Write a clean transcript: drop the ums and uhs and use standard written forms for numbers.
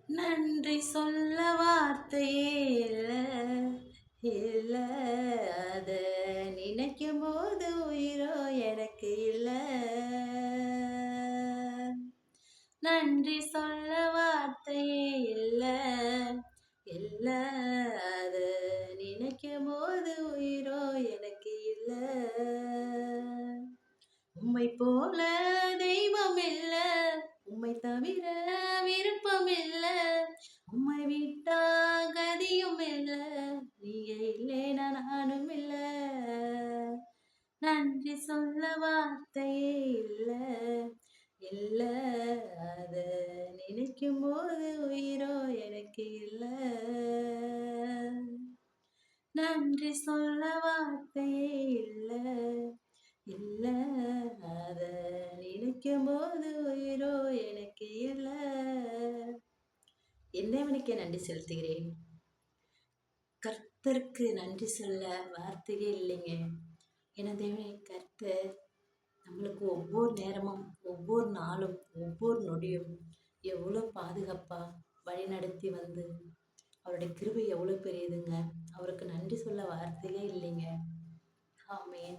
நன்றி சொல்ல வார்த்தையே இல்ல இல்ல, அத நினைக்கும் போது உயிரோ எனக்கு இல்ல. நன்றி சொல்ல வார்த்தையே இல்ல இல்ல, அத நினைக்கும் போது உயிரோ எனக்கு இல்ல. உம்மை போல தெய்வம் இல்ல, உம்மை தவிர விருப்பம் இல்ல, உம்மை விட்டா கதியும் இல்ல, நீங்க இல்லைனா நானும் இல்ல. நன்றி சொல்ல வார்த்தையே இல்ல இல்ல, அத நினைக்கும் போது உயிரோ எனக்கு இல்ல. நன்றி சொல்ல வார்த்தையே இல்ல இல்ல, அத நினைக்கும் போது உயிரோ எனக்கு இல்ல. என் தேவனுக்கே நன்றி செலுத்துகிறேன். கர்த்தருக்கு நன்றி சொல்ல வார்த்தையே இல்லைங்க. என தேவனை கர்த்தர் நம்மளுக்கு ஒவ்வொரு நேரமும், ஒவ்வொரு நாளும், ஒவ்வொரு நொடியும் எவ்வளோ பாதுகாப்பா வழிநடத்தி வந்து அவருடைய கிருபை எவ்வளோ பெரியதுங்க. அவருக்கு நன்றி சொல்ல வார்த்தையே இல்லைங்க. ஆமென்.